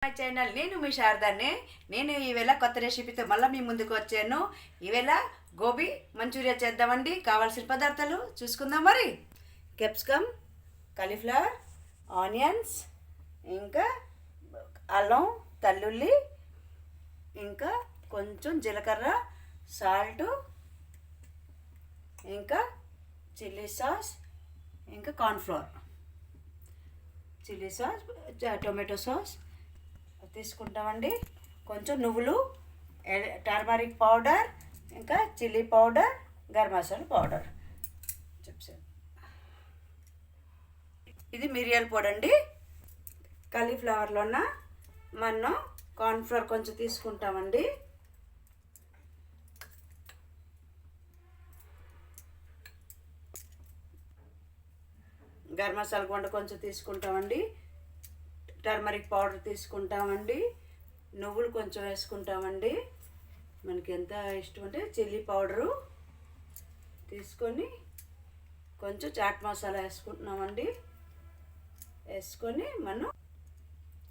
My channel నేను మీ శారదాన్ని. నేను ఈవేళ కొత్త రెసిపీతో మళ్ళీ మీ ముందుకు వచ్చాను. ఈవేళ గోబీ మంచూరియా చేద్దామండి. కావాల్సిన పదార్థాలు చూసుకుందాం. మరి కెప్సికమ్, కాలీఫ్లవర్, ఆనియన్స్, ఇంకా అల్లం, తల్లుల్లి, ఇంకా కొంచెం జీలకర్ర, సాల్టు, ఇంకా చిల్లీ సాస్, ఇంకా cornflour, chilli sauce, tomato sauce తీసుకుంటామండి. కొంచెం నువ్వులు, టర్మరిక్ పౌడర్, ఇంకా chilli powder, garam masala powder. ఇది మిరియాల పొడి అండి. కాలీఫ్లవర్లోన మనం కార్న్ఫ్లోర్ కొంచెం తీసుకుంటామండి. గరం మసాలా గుండ కొంచెం తీసుకుంటామండి. టర్మరిక్ పౌడర్ తీసుకుంటామండి. నువ్వులు కొంచెం వేసుకుంటామండి. మనకి ఎంత ఇష్టం అంటే చిల్లీ పౌడరు తీసుకొని కొంచెం చాట్ మసాలా వేసుకుంటున్నామండి. వేసుకొని మనం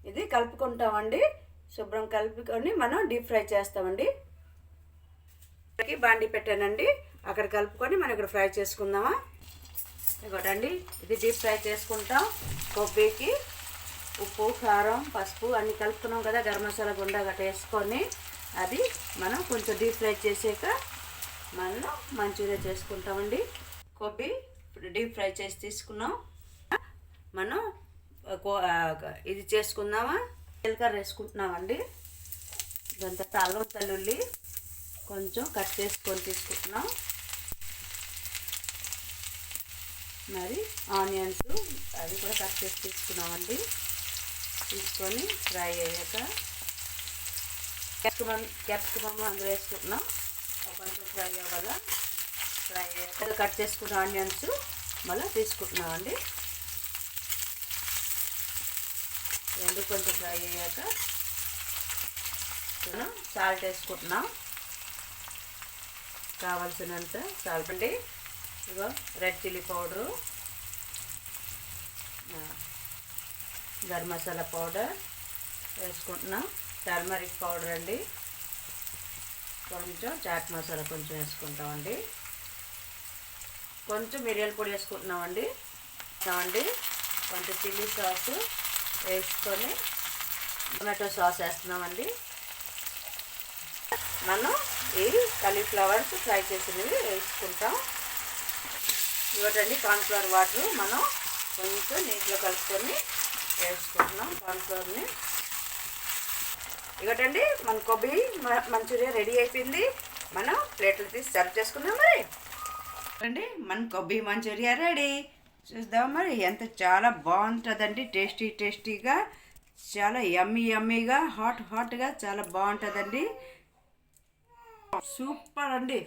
ఇది కలుపుకుంటామండి. శుభ్రం కలుపుకొని మనం డీప్ ఫ్రై చేస్తామండి. బాండి పెట్టానండి, అక్కడ కలుపుకొని మనం ఇక్కడ ఫ్రై చేసుకుందామా. ఇదిగోటండి, ఇది డీప్ ఫ్రై చేసుకుంటాం. కొబ్బరికి ఉప్పు, కారం, పసుపు అన్నీ కలుపుకున్నాం కదా. గరం మసాలా గుండా గట్ట వేసుకొని అది మనం కొంచెం డీప్ ఫ్రై చేసాక మనం మంచూరియా చేసుకుంటామండి. కొబ్బరి డీప్ ఫ్రై చేసి తీసుకున్నాం. మనం ఇది చేసుకుందామా. జీలకర్ర వేసుకుంటున్నామండి. దాని తర్వాత అల్లం, తల్లుల్లి కొంచెం కట్ చేసుకొని తీసుకుంటున్నాం. మరి ఆనియన్స్ అవి కూడా కట్ చేసి తీసుకున్నామండి. తీసుకొని ఫ్రై అయ్యాక క్యాప్సికమ్ అందులో వేసుకుంటున్నాం. కొంచెం ఫ్రై అవ్వాలా. ఫ్రై అయ్యాక కట్ చేసుకున్న ఆనియన్స్ మళ్ళీ తీసుకుంటున్నామండి. రెండు కొంచెం ఫ్రై అయ్యాక మనం సాల్ట్ వేసుకుంటున్నాం. కావాల్సినంత సాల్ట్ అండి. ఇగో red chilli powder, garam masala powder వేసుకుంటున్నాం. టర్మరిక్ పౌడర్ అండి. కొంచెం చాట్ మసాలా కొంచెం వేసుకుంటామండి. కొంచెం మిరియాల పొడి వేసుకుంటున్నామండి. కొంచెం చిల్లీ సాస్ వేసుకొని టొమాటో సాస్ వేస్తున్నామండి. మనం ఈ కాలీఫ్లవర్స్ ఫ్రై చేసినవి వేసుకుంటాం. ఇవ్వటండి కార్న్ఫ్లవర్ వాటర్ మనం కొంచెం నీటిలో కలుపుకొని వేసుకుంటున్నాం కార్న్ఫ్లవర్ని. ఇవ్వటండి మన కొబ్బరి మంచూరియా రెడీ అయిపోయింది. మనం ప్లేట్లు తీసి సర్వ్ చేసుకుందాం. మరి అండి మన కొబ్బరి మంచూరియా రెడీ. చూద్దాం మరి. ఎంత చాలా బాగుంటుందండి. టేస్టీగా, చాలా యమ్మీగా, హాట్గా చాలా బాగుంటుందండి. సూపర్ అండి.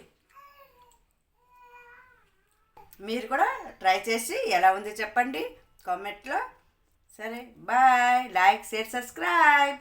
మీరు కూడా ట్రై చేసి ఎలా ఉందో చెప్పండి కామెంట్లో. సరే, బాయ్. Like, share, subscribe.